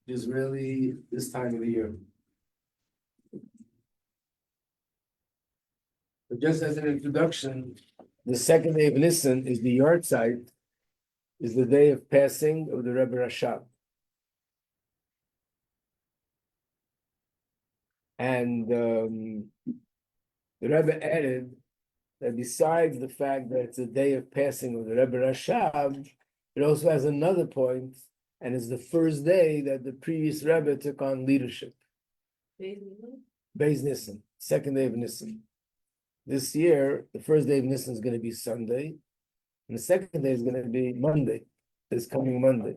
which is really this time of the year. But just as an introduction, the second day of Nissan is the yard site, is the day of passing of the Rebbe Rashab. And the Rebbe added that besides the fact that it's a day of passing of the Rebbe Rashab, it also has another point, and it's the first day that the previous Rebbe took on leadership. Beis Nissan, second day of Nissan. This year, the first day of Nissan is going to be Sunday, and the second day is going to be Monday, this coming Monday.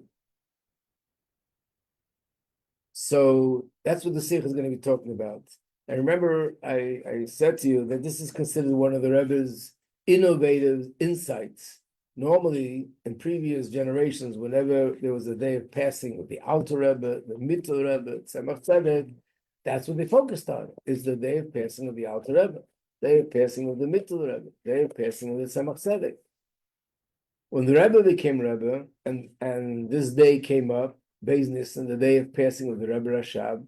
So that's what the Sikh is going to be talking about. And remember, I said to you that this is considered one of the Rebbe's innovative insights. Normally, in previous generations, whenever there was a day of passing of the Alter Rebbe, the Mittel Rebbe, Tzemach Tzedek, that's what they focused on, is the day of passing of the Alter Rebbe, day of passing of the Mittel Rebbe, day of passing of the Tzemach Tzedek. When the Rebbe became Rebbe, and this day came up, Beis Nissan, the day of passing of the Rebbe Rashab,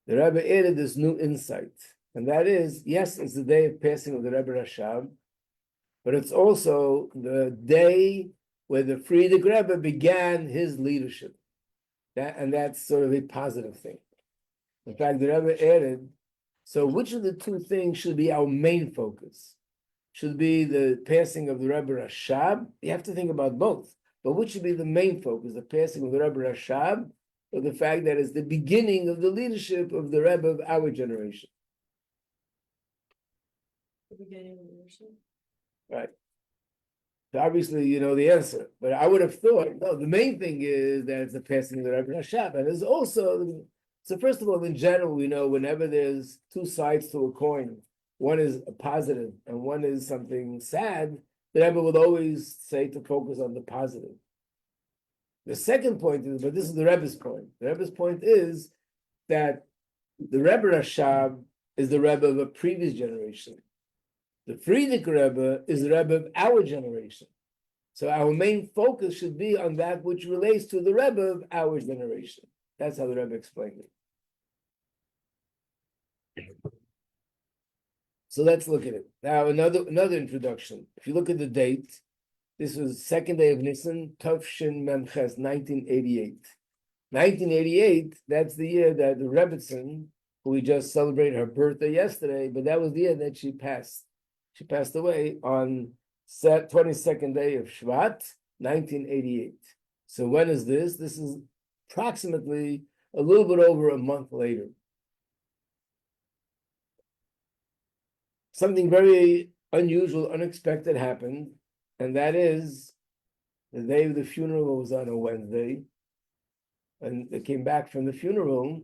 the Rebbe added this new insight, and that is, yes, it's the day of passing of the Rebbe Rashab, but it's also the day where the Frierdiker Rebbe began his leadership. And that's sort of a positive thing. In fact, the Rebbe added, so which of the two things should be our main focus? Should be the passing of the Rebbe Rashab? You have to think about both. But which should be the main focus? The passing of the Rebbe Rashab, or the fact that it's the beginning of the leadership of the Rebbe of our generation? The beginning of the leadership. Right. So obviously, you know the answer. But I would have thought, no, the main thing is that it's the passing of the Rebbe Rashab. And there's also, so first of all, in general, we know whenever there's two sides to a coin, one is a positive and one is something sad, the Rebbe will always say to focus on the positive. The second point is, but this is the Rebbe's point. The Rebbe's point is that the Rebbe Rashab is the Rebbe of a previous generation. The Frierdiker Rebbe is the Rebbe of our generation. So our main focus should be on that which relates to the Rebbe of our generation. That's how the Rebbe explained it. So let's look at it. Now, another introduction. If you look at the date, this was second day of Nissan, Tufshin Memches, 1988. 1988, that's the year that the Rebbetzin, who we just celebrated her birthday yesterday, but that was the year that she passed. She passed away on 22nd day of Shvat, 1988. So when is this? This is approximately a little bit over a month later. Something very unusual, unexpected happened, and that is the day of the funeral was on a Wednesday, and they came back from the funeral.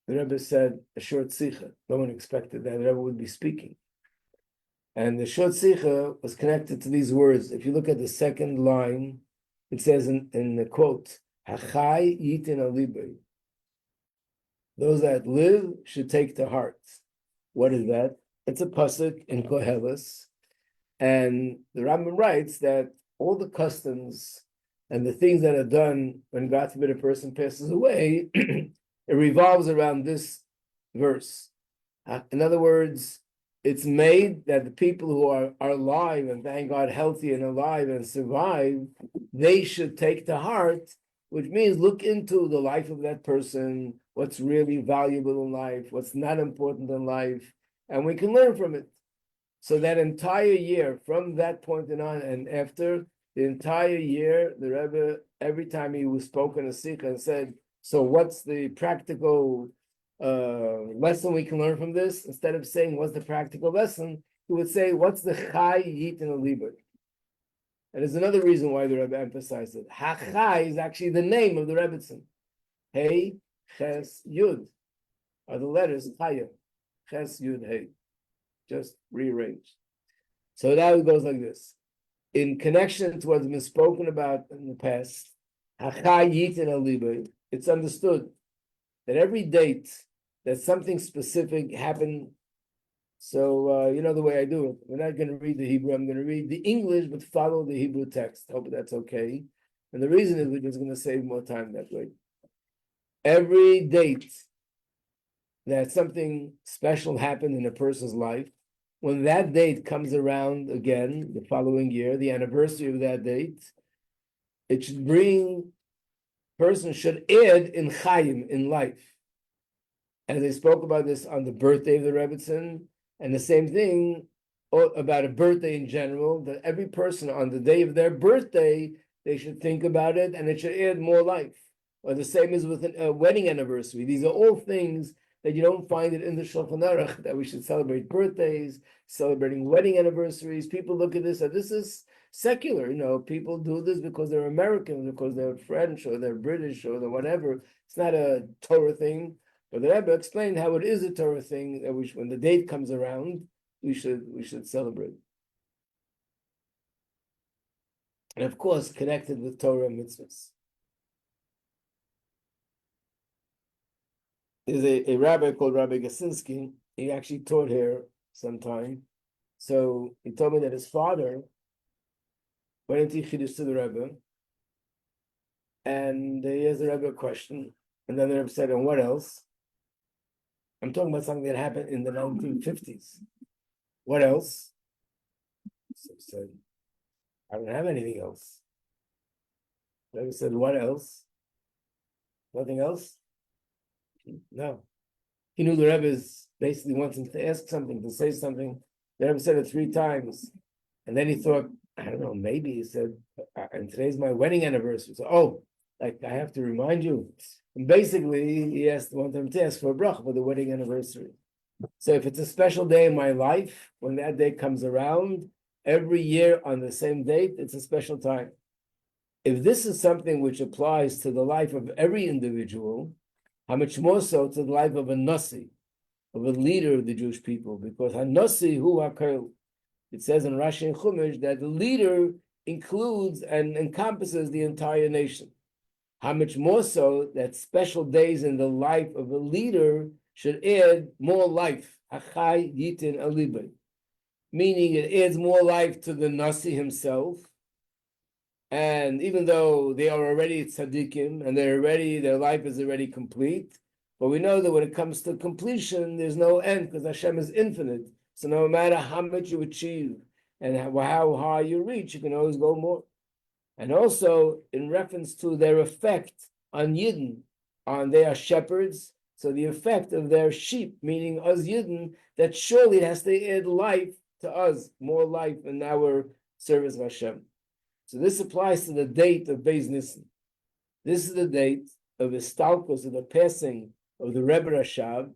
The Rebbe said a short sikha. No one expected that the Rebbe would be speaking. And the short sikha was connected to these words. If you look at the second line, it says in the quote, Hachai yitin alibay. Those that live should take to heart. What is that? It's a pasuk in Koheles. And the Rambam writes that all the customs and the things that are done when, God forbid, a person passes away, it revolves around this verse. In other words, it's made that the people who are alive and thank God healthy and alive and survive, they should take to heart, which means look into the life of that person, what's really valuable in life, what's not important in life, and we can learn from it. So that entire year, from that point on and after, the entire year, the Rebbe, every time he was spoken a sikha and said, so what's the practical lesson we can learn from this? Instead of saying, what's the practical lesson, he would say, what's the chai yitin aliber? And there's another reason why the Rebbe emphasized it. Ha-chai is actually the name of the Rebbetzin. Hey, ches, yud are the letters chaya. Ches, yud, hey. Just rearranged. So now it goes like this. In connection to what's been spoken about in the past, it's understood that every date that something specific happened. So you know the way I do it. We're not going to read the Hebrew. I'm going to read the English, but follow the Hebrew text. Hope that's okay. And the reason is we're just going to save more time that way. Every date that something special happened in a person's life, when that date comes around again the following year, the anniversary of that date, it should bring, person should add in Chaim, in life. And they spoke about this on the birthday of the Rebbetzin, and the same thing about a birthday in general, that every person on the day of their birthday, they should think about it, and it should add more life. Or the same as with a wedding anniversary. These are all things that you don't find it in the Shulchan Aruch, that we should celebrate birthdays, celebrating wedding anniversaries. People look at this, and this is secular. People do this because they're American, because they're French, or they're British, or they're whatever. It's not a Torah thing. But the Rebbe explained how it is a Torah thing, that when the date comes around, we should celebrate. And of course, connected with Torah and mitzvahs. There's a rabbi called Rabbi Gasinski. He actually taught here sometime. So he told me that his father went into Chiddush to the Rebbe, and he asked the Rebbe a question, and then the Rebbe said, and what else? I'm talking about something that happened in the 1950s. What else? So he said, I don't have anything else. The Rebbe said, what else? Nothing else? No. He knew the Rebbe basically wanting to ask something, to say something. The Rebbe said it 3 times. And then he thought, I don't know, maybe he said, and today's my wedding anniversary. So, like I have to remind you. And basically, he asked one time to ask for a bracha for the wedding anniversary. So if it's a special day in my life, when that day comes around, every year on the same date, it's a special time. If this is something which applies to the life of every individual, how much more so to the life of a nasi, of a leader of the Jewish people? Because hanasi hu hakol. It says in Rashi and Chumash that the leader includes and encompasses the entire nation. How much more so that special days in the life of a leader should add more life. Achai yitin alibay. Meaning it adds more life to the nasi himself. And even though they are already tzaddikim and their life is already complete, but we know that when it comes to completion, there's no end because Hashem is infinite. So no matter how much you achieve and how high you reach, you can always go more. And also in reference to their effect on Yidden, they are shepherds, so the effect of their sheep, meaning us Yidden, that surely it has to add life to us, more life in our service of Hashem. So this applies to the date of Beis Nissan. This is the date of the Istalkos, of the passing of the Rebbe Rashab,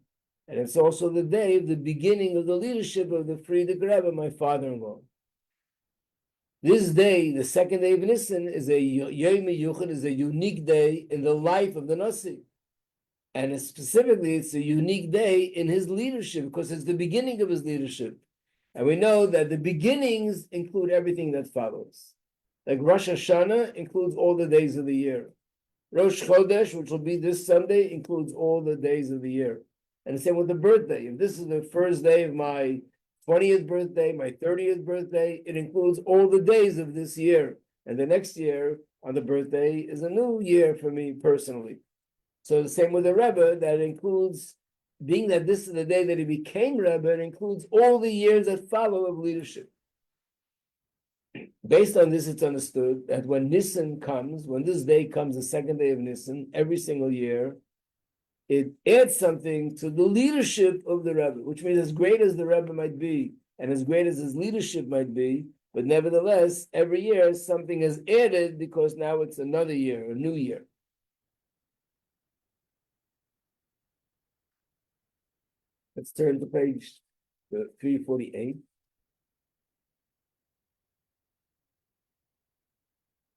and it's also the day of the beginning of the leadership of the Frierdiker Rebbe, my father-in-law. This day, the second day of Nissan, is a Yom Yuchad, is a unique day in the life of the Nasi. And specifically, it's a unique day in his leadership because it's the beginning of his leadership. And we know that the beginnings include everything that follows. Like Rosh Hashanah includes all the days of the year. Rosh Chodesh, which will be this Sunday, includes all the days of the year. And the same with the birthday. If this is the first day of my 20th birthday, my 30th birthday, it includes all the days of this year. And the next year on the birthday is a new year for me personally. So the same with the Rebbe, that includes, being that this is the day that he became Rebbe, it includes all the years that follow of leadership. Based on this, it's understood that when Nissan comes, when this day comes, the second day of Nissan, every single year, it adds something to the leadership of the Rebbe, which means as great as the Rebbe might be, and as great as his leadership might be, but nevertheless, every year something is added because now it's another year, a new year. Let's turn to page 348.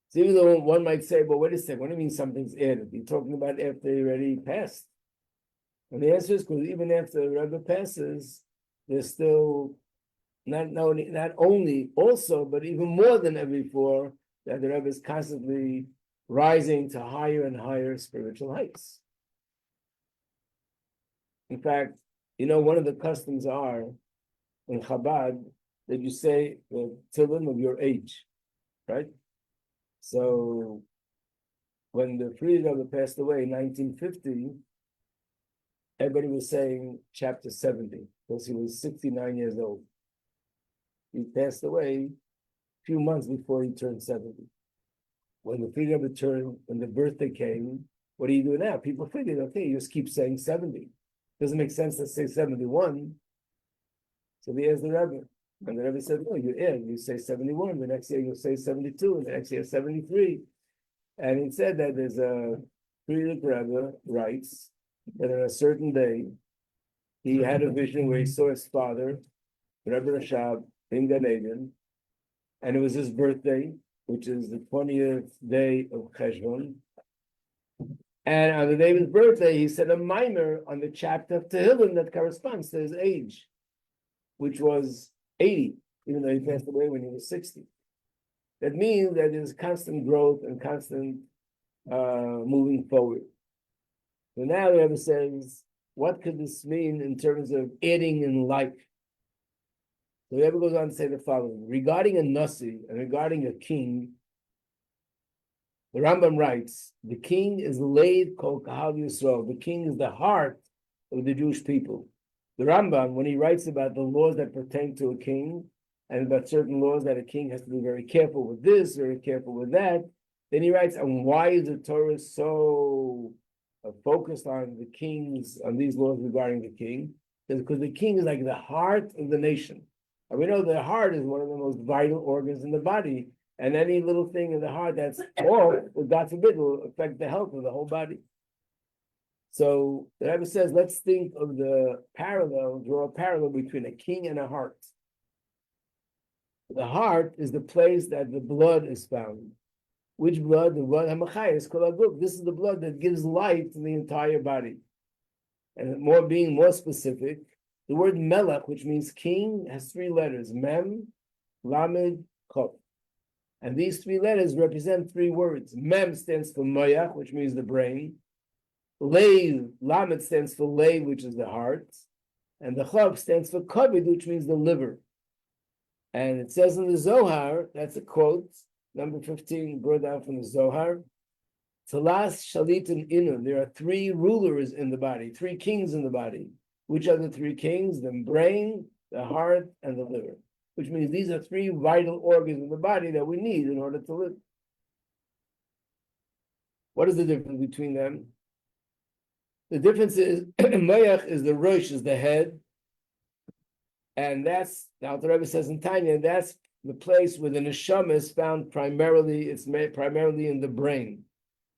So even though one might say, well, wait a second, what do you mean something's added? You're talking about after they already passed. And the answer is because even after the Rebbe passes, there's still not only also, but even more than ever before, that the Rebbe is constantly rising to higher and higher spiritual heights. In fact, one of the customs are in Chabad that you say the tefillin of your age, right? So when the Friedrich Rebbe passed away in 1950, everybody was saying chapter 70 because he was 69 years old. He passed away a few months before he turned 70. When the Friedrich Rebbe turned, when the birthday came, what do you do now? People figured, okay, you just keep saying 70. Doesn't make sense to say 71. So he asked the Rebbe. And the Rebbe said, no, you say 71. The next year you'll say 72. And the next year 73. And he said that there's a Friedrich Rebbe writes that on a certain day, he had a vision where he saw his father, Rebbe Rashab, in Gan Eden, and it was his birthday, which is the 20th day of Cheshvan. And on the day of his birthday, he said a mimer on the chapter of Tehillim that corresponds to his age, which was 80, even though he passed away when he was 60. That means that there's constant growth and constant moving forward. So now the Rebbe says, what could this mean in terms of adding in life? So the Rebbe goes on to say the following. Regarding a Nasi and regarding a king, the Rambam writes, the king is laid kol kahal Yisrael. The king is the heart of the Jewish people. The Rambam, when he writes about the laws that pertain to a king, and about certain laws that a king has to be very careful with this, very careful with that, then he writes, and why is the Torah so focused on the kings, on these laws regarding the king? Because the king is like the heart of the nation. And we know the heart is one of the most vital organs in the body. And any little thing in the heart that's off, God forbid, will affect the health of the whole body. So the Rebbe says, let's think of the parallel, draw a parallel between a king and a heart. The heart is the place that the blood is found. Which blood? The blood Hamachayis Kol Haguf. This is the blood that gives life to the entire body. And being more specific, the word Melech, which means king, has three letters: Mem, Lamed, Chof. And these three letters represent three words. Mem stands for Moyach, which means the brain. Leiv, Lamed stands for Leiv, which is the heart. And the Chof stands for Kavod, which means the liver. And it says in the Zohar, that's a quote, number 15, brought down from the Zohar. Talas Shalitin Inun. There are three rulers in the body, three kings in the body. Which are the three kings? The brain, the heart, and the liver. Which means these are three vital organs in the body that we need in order to live. What is the difference between them? The difference is, Mayach is the Rosh, is the head. And that's, now the Rebbe says in Tanya, that's the place where the neshama is found primarily, it's made primarily in the brain.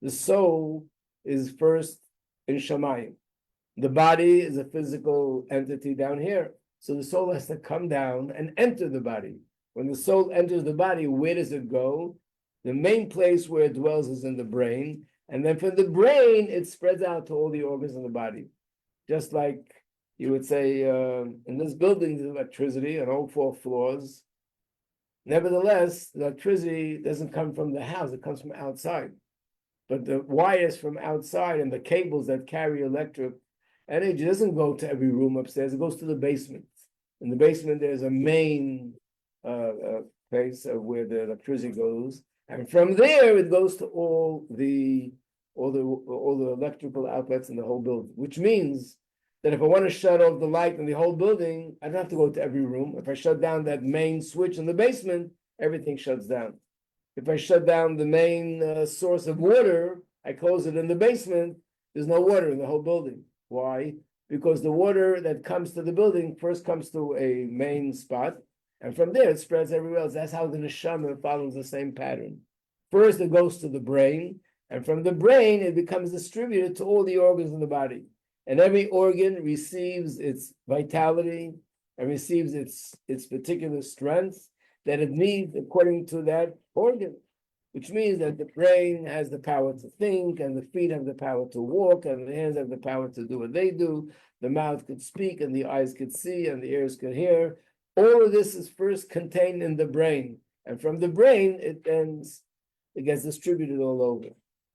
The soul is first in Shamayim. The body is a physical entity down here. So the soul has to come down and enter the body. When the soul enters the body, where does it go? The main place where it dwells is in the brain. And then from the brain, it spreads out to all the organs in the body. Just like you would say, in this building, there's electricity on all 4 floors. Nevertheless, the electricity doesn't come from the house, it comes from outside. But the wires from outside and the cables that carry electric energy doesn't go to every room upstairs, it goes to the basement. In the basement, there's a main place of where the electricity goes. And from there, it goes to all the electrical outlets in the whole building, which means that if I want to shut off the light in the whole building, I don't have to go to every room. If I shut down that main switch in the basement, everything shuts down. If I shut down the main source of water, I close it in the basement, there's no water in the whole building. Why? Because the water that comes to the building first comes to a main spot, and from there it spreads everywhere else. That's how the neshama follows the same pattern. First it goes to the brain, and from the brain it becomes distributed to all the organs in the body. And every organ receives its vitality and receives its particular strength that it needs according to that organ, which means that the brain has the power to think, and the feet have the power to walk, and the hands have the power to do what they do. The mouth could speak, and the eyes could see, and the ears could hear. All of this is first contained in the brain, and from the brain, it gets distributed all over.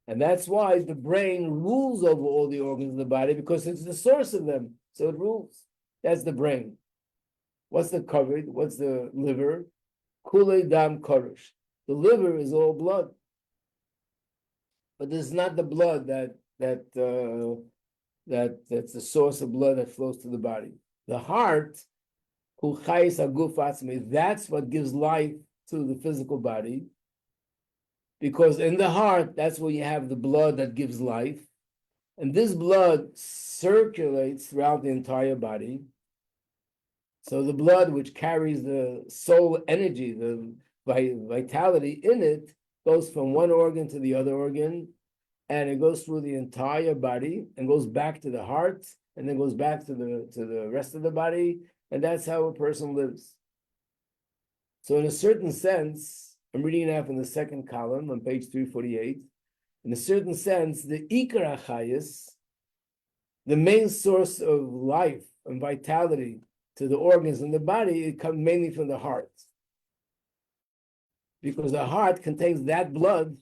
And that's why the brain rules over all the organs of the body, because it's the source of them. So it rules. That's the brain. What's the kavod? What's the liver? Kulei dam koresh. The liver is all blood. but this is not the blood that's the source of blood that flows to the body. The heart, hu chayis haguf atzmi, that's what gives life to the physical body. Because in the heart, that's where you have the blood that gives life. And this blood circulates throughout the entire body. So the blood, which carries the soul energy, the vitality in it, goes from one organ to the other organ, and it goes through the entire body and goes back to the heart, and then goes back to the rest of the body, and that's how a person lives. So in a certain sense, I'm reading now from the second column on page 348. In a certain sense, the Ikar HaChayis, the main source of life and vitality to the organs in the body, it comes mainly from the heart. Because the heart contains that blood.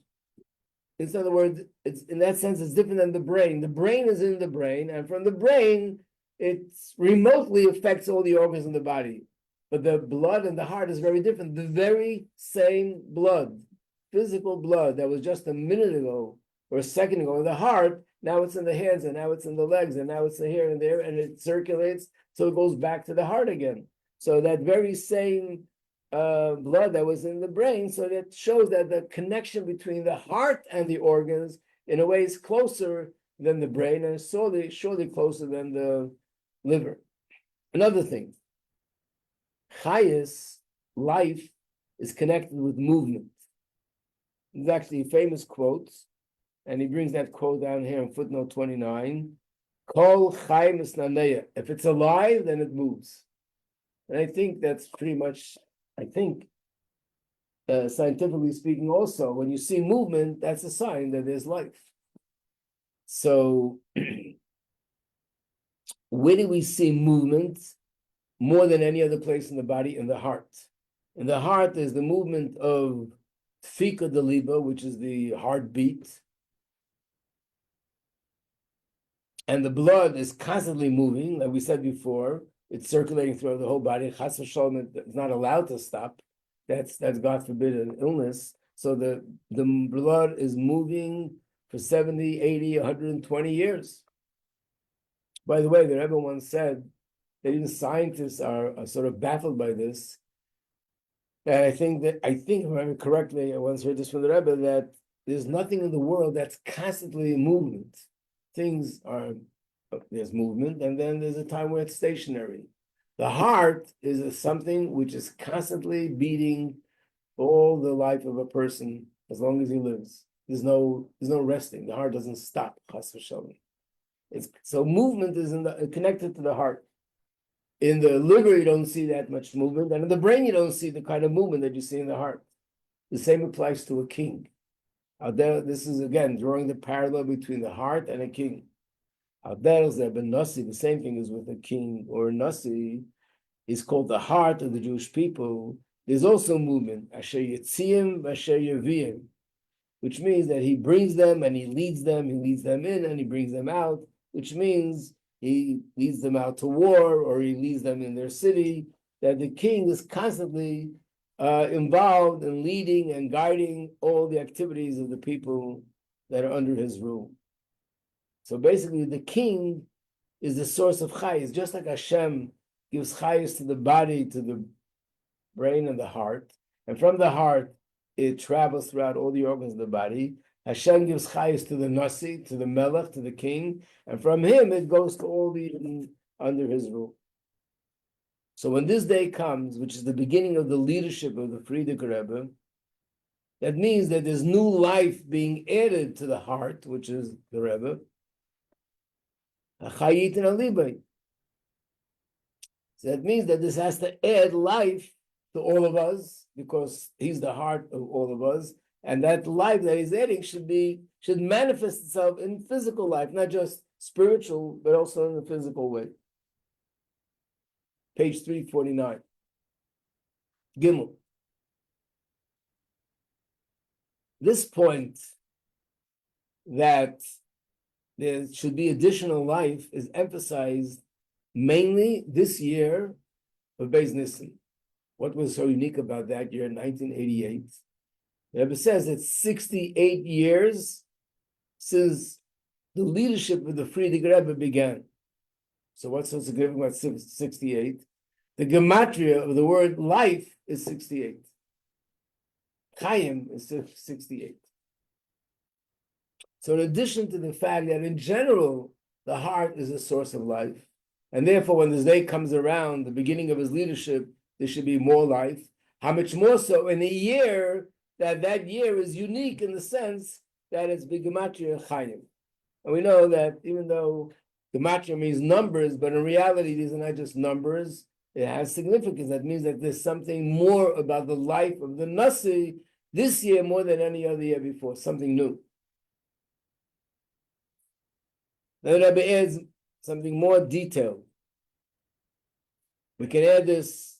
In other words, it's in that sense, it's different than the brain. The brain is in the brain, and from the brain, it remotely affects all the organs in the body. But the blood in the heart is very different. The very same blood, physical blood that was just a minute ago or a second ago in the heart, now it's in the hands, and now it's in the legs, and now it's here and there, and it circulates, so it goes back to the heart again. So that very same blood that was in the brain, so that shows that the connection between the heart and the organs, in a way, is closer than the brain, and surely closer than the liver. Another thing, Chayis, life, is connected with movement. There's actually a famous quote, and he brings that quote down here in footnote 29. Kol chai misnaneya. If it's alive, then it moves. And I think that's pretty much, scientifically speaking also, when you see movement, that's a sign that there's life. So where do we see movement more than any other place in the body? In the heart. In the heart, there's the movement of tfika de liba, which is the heartbeat. And the blood is constantly moving, like we said before. It's circulating throughout the whole body. Chas v'shalom, it's not allowed to stop. That's God forbid an illness. So the blood is moving for 70, 80, 120 years. By the way, the Rebbe once said that even scientists are sort of baffled by this. And I think, if I remember correctly, I once heard this from the Rebbe, that there's nothing in the world that's constantly in movement. There's movement, and then there's a time where it's stationary. The heart is something which is constantly beating all the life of a person as long as he lives. There's no resting. The heart doesn't stop. Chas v'shalom. So movement is connected to the heart. In the liver, you don't see that much movement, and in the brain, you don't see the kind of movement that you see in the heart. The same applies to a king. Adar, this is again drawing the parallel between the heart and a king. Adar is there, but Nasi, the same thing is with a king or a Nasi, is called the heart of the Jewish people. There's also movement, Asher Yetziim, Asher Yeviyim, which means that he brings them and he leads them in and he brings them out, which means he leads them out to war or he leads them in their city, that the king is constantly involved in leading and guiding all the activities of the people that are under his rule. So basically, the king is the source of chayis, just like Hashem gives chayis to the body, to the brain and the heart, and from the heart, it travels throughout all the organs of the body. Hashem gives chayis to the nasi, to the melech, to the king, and from him, it goes to all the under his rule. So when this day comes, which is the beginning of the leadership of the Frierdiker Rebbe, that means that there's new life being added to the heart, which is the Rebbe. So that means that this has to add life to all of us, because he's the heart of all of us, and that life that he's adding should manifest itself in physical life, not just spiritual, but also in a physical way. Page 349. Gimel. This point that there should be additional life is emphasized mainly this year of Beis Nissan. What was so unique about that year, 1988? The Rebbe says it's 68 years since the leadership of the Frierdiker Rebbe began. So what's so significant about 68? The gematria of the word life is 68. Chaim is 68. So in addition to the fact that in general, the heart is a source of life, and therefore when this day comes around, the beginning of his leadership, there should be more life. How much more so in a year that year is unique in the sense that it's Gematria Chaim. And we know that even though Gematria means numbers, but in reality, these are not just numbers. It has significance. That means that there's something more about the life of the Nasi this year more than any other year before, something new. Then Rabbi adds something more detailed. We can add this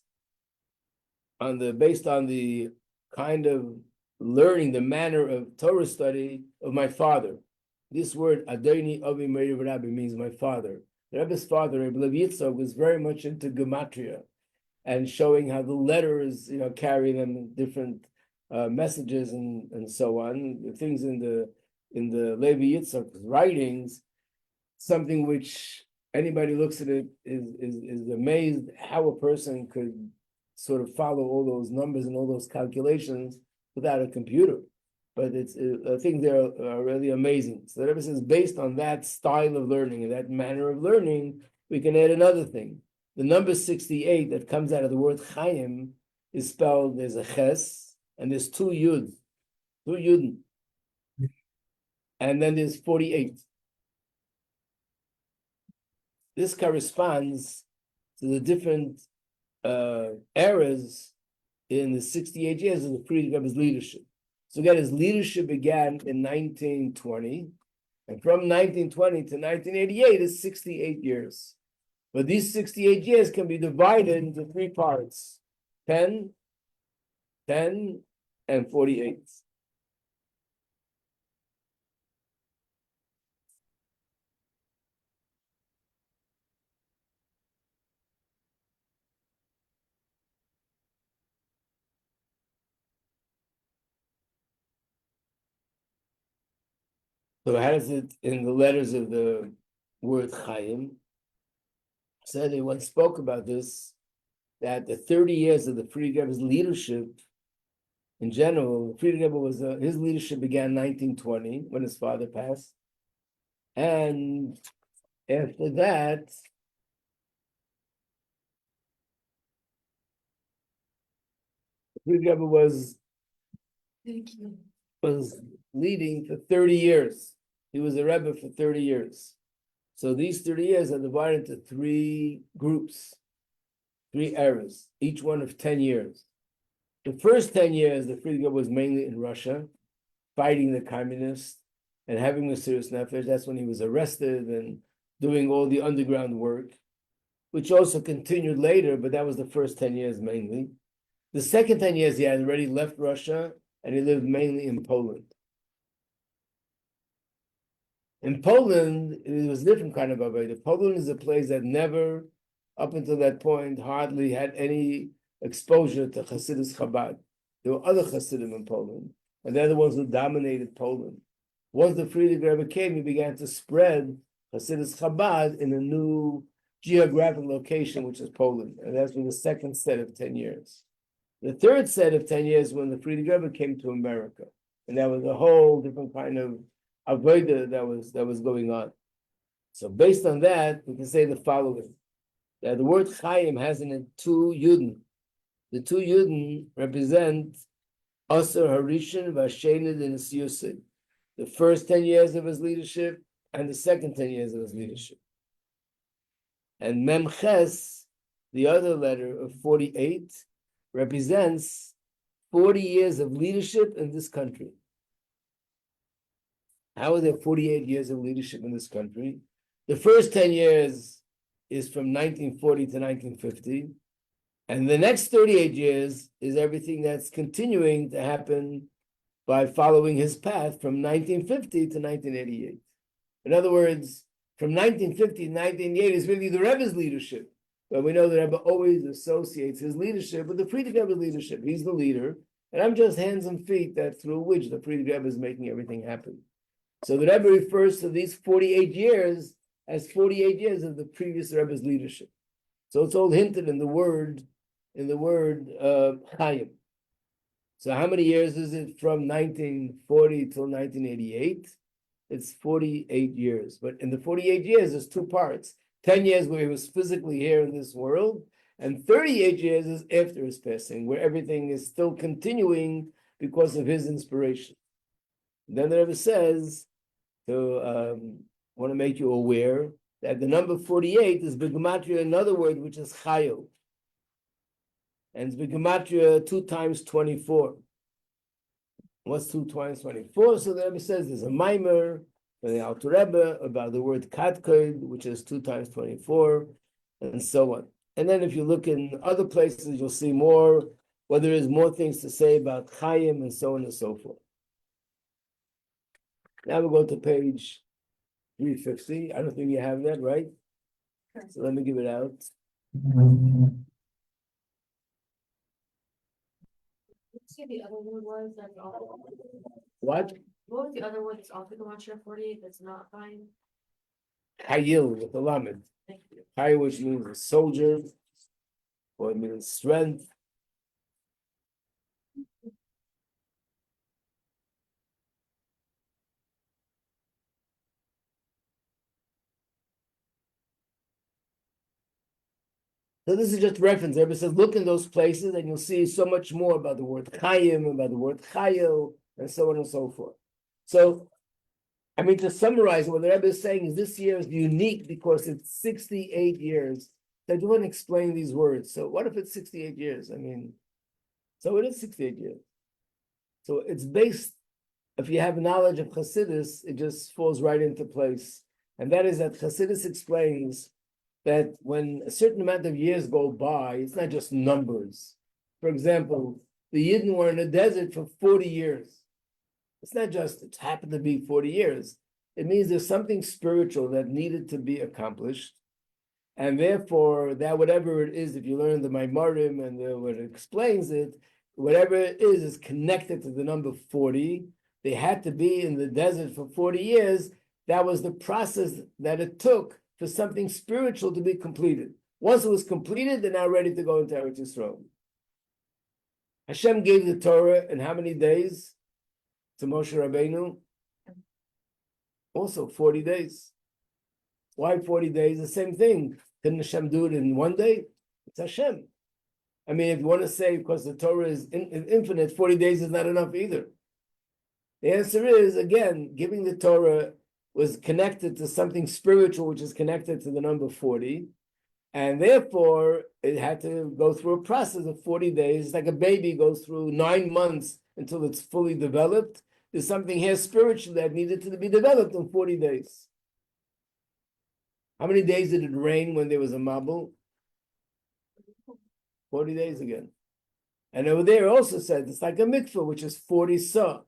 based on the kind of learning, the manner of Torah study of my father. This word Adoni Avi Meir Rabbi means my father. The Rebbe's father, Rabbi Yitzchak, was very much into gematria and showing how the letters, carry them different messages and so on. The things in the Levi Yitzchak's writings, something which anybody looks at it is amazed how a person could sort of follow all those numbers and all those calculations without a computer. But I think they're really amazing. So the Rebbe says, based on that style of learning and that manner of learning, we can add another thing. The number 68 that comes out of the word Chaim is spelled, there's a Ches, and there's two Yud. And then there's 48. This corresponds to the different eras in the 68 years of the Frierdiker Rebbe's leadership. So again, his leadership began in 1920, and from 1920 to 1988 is 68 years. But these 68 years can be divided into three parts: 10, 10, and 48. So how does it in the letters of the word Chaim? Said they once spoke about this, that the 30 years of the Frierdiker Rebbe's leadership, in general, Frierdiker Rebbe was his leadership began in 1920 when his father passed, and after that, Frierdiker Rebbe was leading for 30 years. He was a Rebbe for 30 years. So these 30 years are divided into three groups, three eras, each one of 10 years. The first 10 years, the Frierdiker Rebbe was mainly in Russia, fighting the communists and having the serious nefesh. That's when he was arrested and doing all the underground work, which also continued later, but that was the first 10 years mainly. The second 10 years, he had already left Russia and he lived mainly in Poland. In Poland, it was a different kind of Avodah. Poland is a place that never, up until that point, hardly had any exposure to Hasidus Chabad. There were other Hasidim in Poland, and they're the ones who dominated Poland. Once the Frierdiker Rebbe came, he began to spread Hasidus Chabad in a new geographic location, which is Poland, and that's been the second set of 10 years. The third set of 10 years when the Frierdiker Rebbe came to America, and that was a whole different kind of avodah that was going on. So based on that, we can say the following: that the word Chaim has in it two Yudin. The two Yudin represent Asar Harishan Vashenid and Siyusid, the first 10 years of his leadership and the second 10 years of his leadership. And Mem Ches, the other letter of 48, represents 40 years of leadership in this country. How are there 48 years of leadership in this country? The first 10 years is from 1940 to 1950. And the next 38 years is everything that's continuing to happen by following his path from 1950 to 1988. In other words, from 1950 to 1988 is really the Rebbe's leadership. But we know the Rebbe always associates his leadership with the Frierdiker Rebbe's leadership. He's the leader, and I'm just hands and feet that through which the Frierdiker Rebbe is making everything happen. So the Rebbe refers to these 48 years as 48 years of the previous Rebbe's leadership. So it's all hinted in the word Chaim. So how many years is it from 1940 till 1988? It's 48 years. But in the 48 years, there's two parts. 10 years where he was physically here in this world, and 38 years is after his passing, where everything is still continuing because of his inspiration. Then the Rebbe says, want to make you aware that the number 48 is B'gematria, another word which is Chayo. And it's B'gematria 2 times 24. What's 2 times 24? So the Rebbe says there's a Maimer for the Alter Rebbe about the word Katkod, which is 2 times 24, and so on. And then if you look in other places, you'll see more, where there is more things to say about Chaim and so on and so forth. Now we'll go to page 350. I don't think you have that, right? So let me give it out. Let's see, the other one was that's all. What? What was the other one that's off the Gematria 48 that's not fine? Hayil with the lamed. Thank you. Hayil, which means a soldier, or it means strength. So this is just reference. Everybody says, look in those places and you'll see so much more about the word Chaim, about the word Chayil, and so on and so forth. So, I mean, to summarize, what the Rebbe is saying is this year is unique because it's 68 years. I do want to explain these words. So what if it's 68 years? I mean, so it is 68 years. So it's based, if you have knowledge of Chassidus, it just falls right into place. And that is that Chassidus explains that when a certain amount of years go by, it's not just numbers. For example, the Yidden were in the desert for 40 years. It's not just, it happened to be 40 years. It means there's something spiritual that needed to be accomplished. And therefore, that whatever it is, if you learn the Maimarim and what it explains it, whatever it is connected to the number 40. They had to be in the desert for 40 years. That was the process that it took for something spiritual to be completed. Once it was completed, they're now ready to go into Eretz Yisrael. Hashem gave the Torah in how many days to Moshe Rabbeinu? Also 40 days. Why 40 days? The same thing. Didn't Hashem do it in one day? It's Hashem. I mean, if you want to say because the Torah is infinite, 40 days is not enough either. The answer is, again, giving the Torah was connected to something spiritual, which is connected to the number 40. And therefore, it had to go through a process of 40 days. It's like a baby goes through 9 months until it's fully developed. There's something here spiritual that needed to be developed in 40 days. How many days did it rain when there was a mabul? 40 days again. And over there also said it's like a mikveh, which is 40 sa.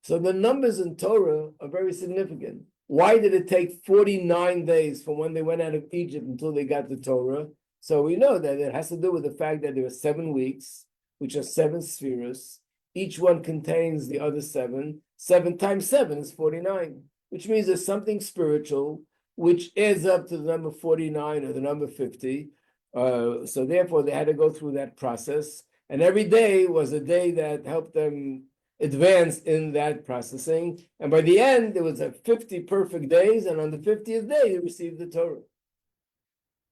So the numbers in Torah are very significant. Why did it take 49 days from when they went out of Egypt until they got the Torah? So we know that it has to do with the fact that there were 7 weeks, which are 7 spheres. Each one contains the other 7. 7 times 7 is 49, which means there's something spiritual which adds up to the number 49 or the number 50. So therefore, they had to go through that process. And every day was a day that helped them advance in that processing. And by the end, there was 50 perfect days. And on the 50th day, they received the Torah.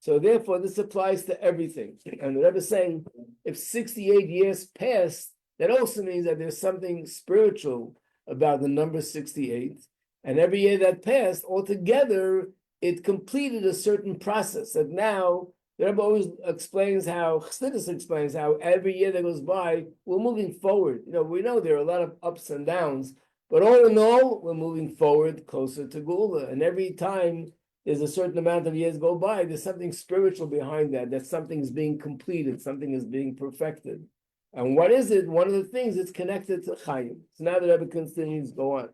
So therefore, this applies to everything. And the Rebbe is saying, if 68 years passed, that also means that there's something spiritual about the number 68. And every year that passed, altogether, it completed a certain process that now, the Rebbe always explains how, Chassidus explains how every year that goes by, we're moving forward. You know, we know there are a lot of ups and downs, but all in all, we're moving forward closer to Geula. And every time there's a certain amount of years go by, there's something spiritual behind that, that something is being completed, something is being perfected. And what is it? One of the things is connected to Chaim. So now the Rebbe continues to go on.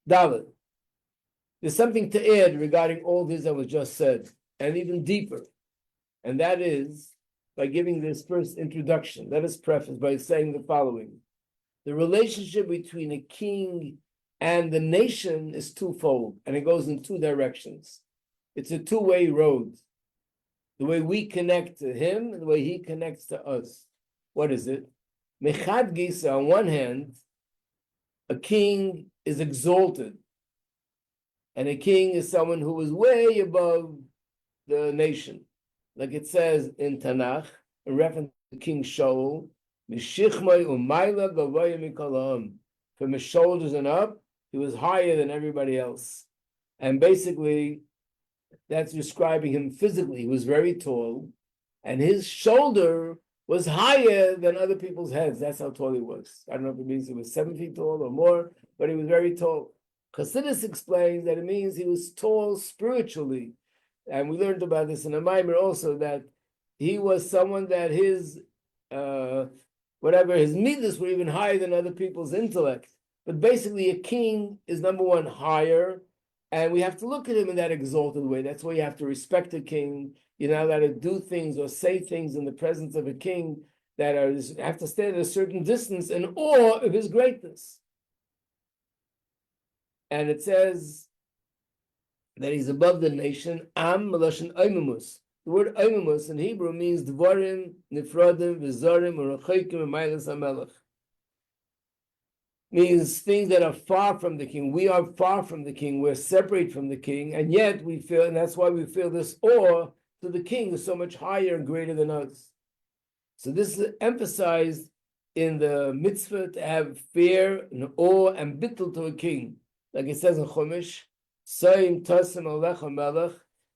David, there's something to add regarding all this that was just said, and even deeper. And that is by giving this first introduction. Let us preface by saying the following. The relationship between a king And the nation is twofold, and it goes in two directions. It's a two-way road. The way we connect to him and the way he connects to us. What is it? Mechad Gisa, on one hand, a king is exalted. And a king is someone who is way above the nation. Like it says in Tanakh, in reference to King Shaul, Mishichmai umayla gavaya mikalam. From his shoulders and up, he was higher than everybody else. And basically, that's describing him physically. He was very tall, and his shoulder was higher than other people's heads. That's how tall he was. I don't know if it means he was 7 feet tall or more, but he was very tall. Chassidus explains that it means he was tall spiritually. And we learned about this in a Maimer also, that he was someone that his, his midas were even higher than other people's intellect. But basically a king is number one, higher, and we have to look at him in that exalted way. That's why you have to respect a king. You're not allowed to do things or say things in the presence of a king that have to stand at a certain distance in awe of his greatness. And it says that he's above the nation. Am Meloshin Aimamus. The word Aimamus in Hebrew means Dvarim, Nifradim, Vizarim, Urachikim, and Mailas HaMelech. Means things that are far from the king. We are far from the king. We're separate from the king. And yet we feel, and that's why we feel this awe to the king who's so much higher and greater than us. So this is emphasized in the mitzvah to have fear and awe and bittul to a king. Like it says in Chumash, Saim Tasim Alecha Melech,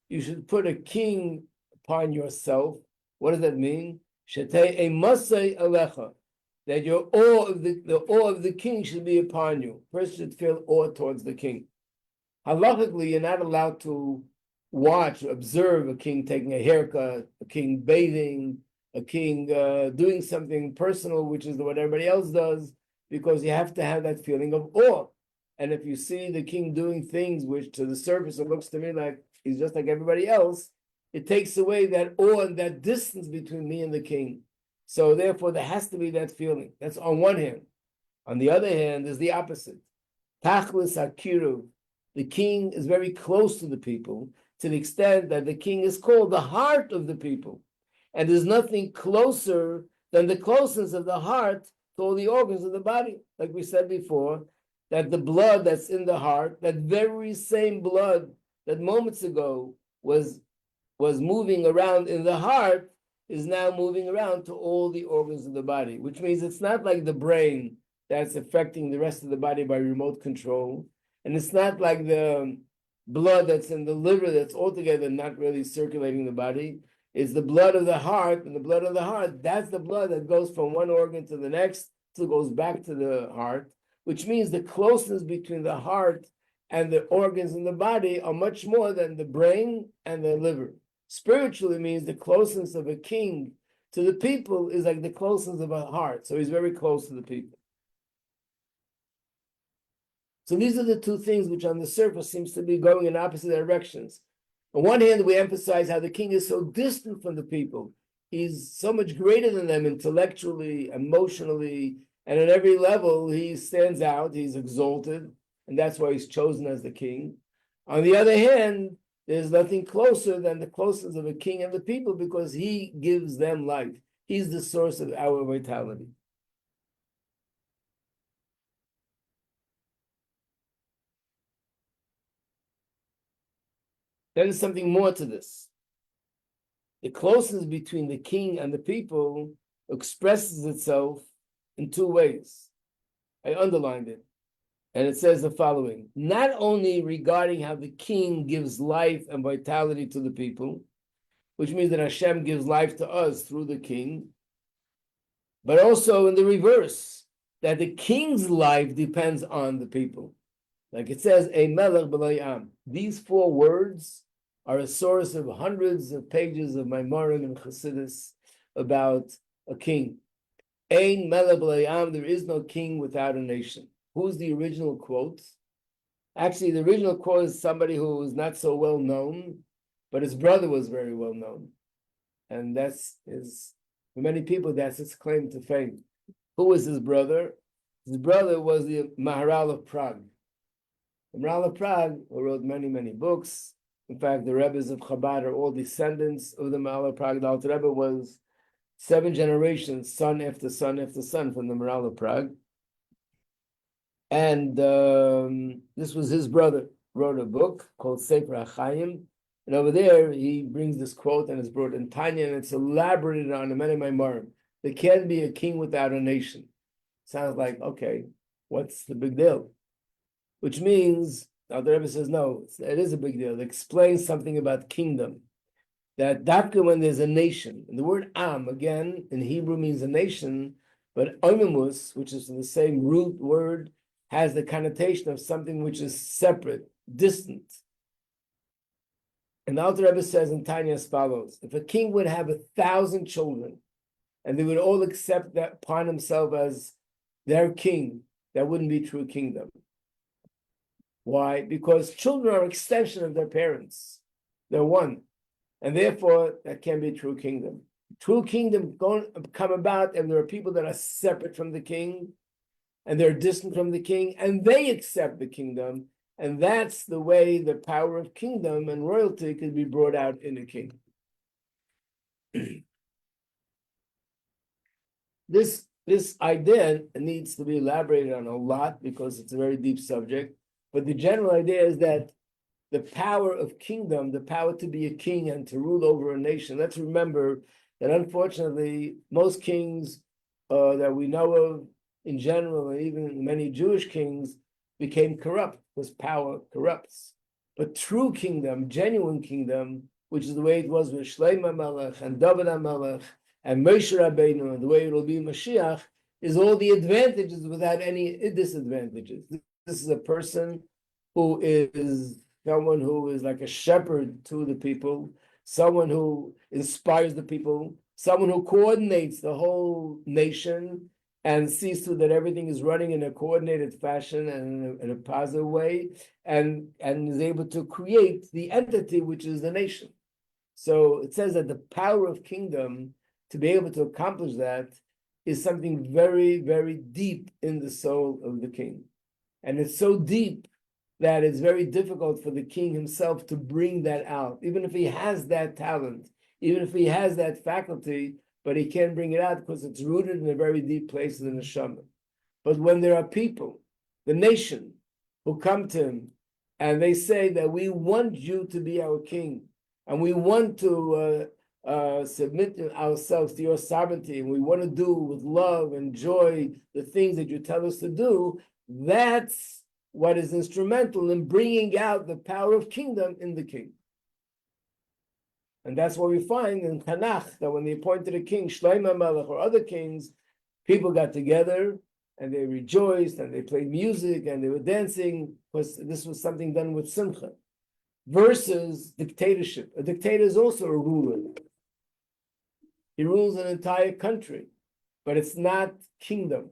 you should put a king upon yourself. What does that mean? Shetei Emasei Alecha, that your awe of the awe of the king should be upon you. Person should feel awe towards the king. Halachically, you're not allowed to watch, observe a king taking a haircut, a king bathing, a king doing something personal, which is what everybody else does, because you have to have that feeling of awe. And if you see the king doing things which to the surface it looks to me like he's just like everybody else, it takes away that awe and that distance between me and the king. So therefore there has to be that feeling. That's on one hand. On the other hand is the opposite. Tachlis Akiruv. The king is very close to the people to the extent that the king is called the heart of the people. And there's nothing closer than the closeness of the heart to all the organs of the body. Like we said before, that the blood that's in the heart, that very same blood that moments ago was moving around in the heart, is now moving around to all the organs of the body, which means it's not like the brain that's affecting the rest of the body by remote control. And it's not like the blood that's in the liver that's altogether not really circulating the body. It's the blood of the heart, and the blood of the heart, that's the blood that goes from one organ to the next, till it goes back to the heart, which means the closeness between the heart and the organs in the body are much more than the brain and the liver. Spiritually means the closeness of a king to the people is like the closeness of a heart. So he's very close to the people. So these are the two things which on the surface seems to be going in opposite directions. On one hand, we emphasize how the king is so distant from the people. He's so much greater than them intellectually, emotionally, and at every level, he stands out, he's exalted, and that's why he's chosen as the king. On the other hand, there's nothing closer than the closeness of a king and the people because he gives them life. He's the source of our vitality. There's something more to this. The closeness between the king and the people expresses itself in two ways. I underlined it. And it says the following: not only regarding how the king gives life and vitality to the people, which means that Hashem gives life to us through the king, but also in the reverse, that the king's life depends on the people. Like it says, a melech b'layam. These 4 words are a source of hundreds of pages of Maimorim and Chassidus about a king. Ein melech b'layam, there is no king without a nation. Who's the original quote? Actually, the original quote is somebody who was not so well known, but his brother was very well known. And that's for many people, that's his claim to fame. Who was his brother? His brother was the Maharal of Prague. The Maharal of Prague, who wrote many, many books. In fact, the Rebbes of Chabad are all descendants of the Maharal of Prague. The Alter Rebbe was 7 generations, son after son after son, from the Maharal of Prague. And this was his brother, wrote a book called Sefer HaChaim. And over there, he brings this quote, and it's brought in Tanya, and it's elaborated on in many Maimarim. There can't be a king without a nation. Sounds like, okay, what's the big deal? Which means, now the Rebbe says, no, it is a big deal. It explains something about kingdom. That dafka when there's a nation, and the word am, again, in Hebrew means a nation, but oimimus, which is the same root word, has the connotation of something which is separate, distant. And the Alter Rebbe says in Tanya as follows: if a king would have 1,000 children, and they would all accept that upon himself as their king, that wouldn't be true kingdom. Why? Because children are an extension of their parents. They're one. And therefore, that can be true kingdom. True kingdom come about, and there are people that are separate from the king, and they're distant from the king, and they accept the kingdom. And that's the way the power of kingdom and royalty can be brought out in a king. This idea needs to be elaborated on a lot because it's a very deep subject. But the general idea is that the power of kingdom, the power to be a king and to rule over a nation. Let's remember that unfortunately, most kings that we know of in general, and even many Jewish kings, became corrupt because power corrupts. But true kingdom, genuine kingdom, which is the way it was with Shlomo Melech and David HaMelech and Moshe Rabbeinu, and the way it will be Mashiach, is all the advantages without any disadvantages. This is a person who is someone who is like a shepherd to the people, someone who inspires the people, someone who coordinates the whole nation and sees to that everything is running in a coordinated fashion and in a positive way, and is able to create the entity which is the nation. So it says that the power of kingdom, to be able to accomplish that, is something very, very deep in the soul of the king. And it's so deep that it's very difficult for the king himself to bring that out, even if he has that talent, even if he has that faculty, but he can't bring it out because it's rooted in a very deep place in the neshama. But when there are people, the nation, who come to him and they say that we want you to be our king, and we want to submit ourselves to your sovereignty, and we want to do with love and joy the things that you tell us to do, that's what is instrumental in bringing out the power of kingdom in the king. And that's what we find in Tanakh, that when they appointed a king, Shlomo Melech or other kings, people got together and they rejoiced and they played music and they were dancing, because this was something done with simcha. Versus dictatorship. A dictator is also a ruler. He rules an entire country, but it's not kingdom.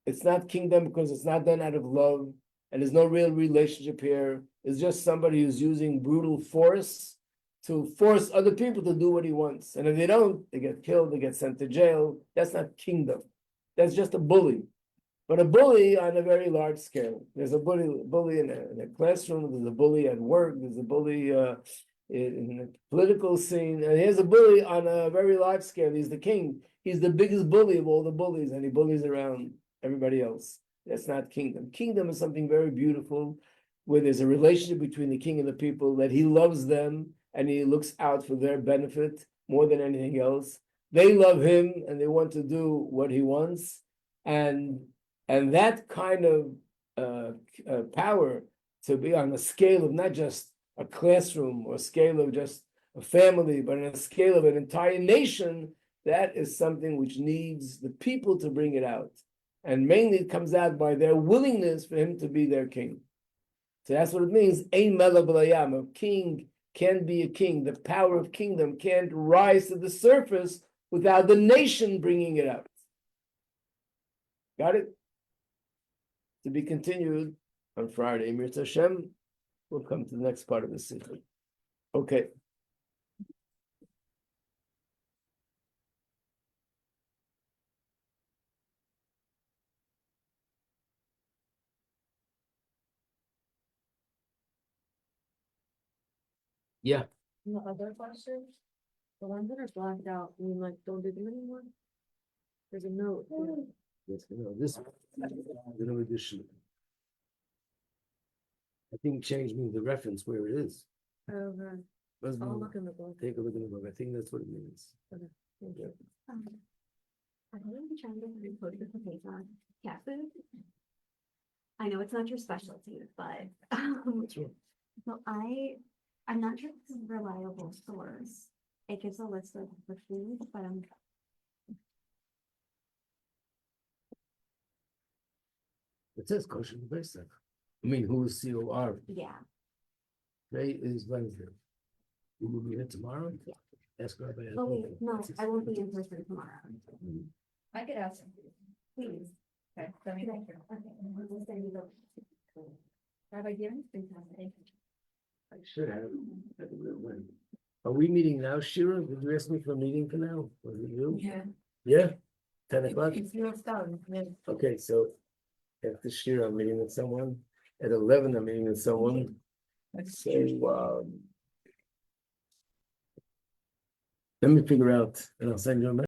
It's not kingdom because it's not done out of love, and there's no real relationship here. It's just somebody who's using brutal force to force other people to do what he wants. And if they don't, they get killed, they get sent to jail. That's not kingdom. That's just a bully. But a bully on a very large scale. There's a bully in a classroom, there's a bully at work, there's a bully in the political scene, and here's a bully on a very large scale. He's the king. He's the biggest bully of all the bullies, and he bullies around everybody else. That's not kingdom. Kingdom is something very beautiful, where there's a relationship between the king and the people, that he loves them and he looks out for their benefit more than anything else. They love him and they want to do what he wants. And that kind of power, to be on a scale of not just a classroom or a scale of just a family, but on a scale of an entire nation, that is something which needs the people to bring it out. And mainly it comes out by their willingness for him to be their king. So that's what it means. Ein melech b'layam. A king can be a king. The power of kingdom can't rise to the surface without the nation bringing it out. Got it? To be continued on Friday. Mirz Hashem. We'll come to the next part of the sikha. Okay. Yeah. And the other questions, the ones that are blacked out, you like, don't do them anymore? There's a note. there. Yes, no, this, the new edition. I think change means the reference where it is. Okay, Doesn't I'll mean- look in the book. Take a look in the book. I think that's what it means. Thank you. I'm really trying to report the page on cat food. I know it's not your specialty, but What's wrong? so I'm not sure if this is reliable source. It gives a list of the food, but I'm It says kosher Pesach. I mean, who is COR? yeah. Today is Wednesday. We will be here tomorrow? Yeah. Ask Rabbi. Oh wait, no, I won't be in person tomorrow. I could ask him. Please. Okay, let me. Okay, and we'll send you the- Have I given? I should have. I don't know when. Are we meeting now, Shira? Did you ask me for a meeting for now? Was it you? Yeah. Yeah? 10 o'clock? If you're done, then. Okay, so after Shira, I'm meeting with someone. At 11, I'm meeting with someone. So, let me figure out, and I'll send you a message.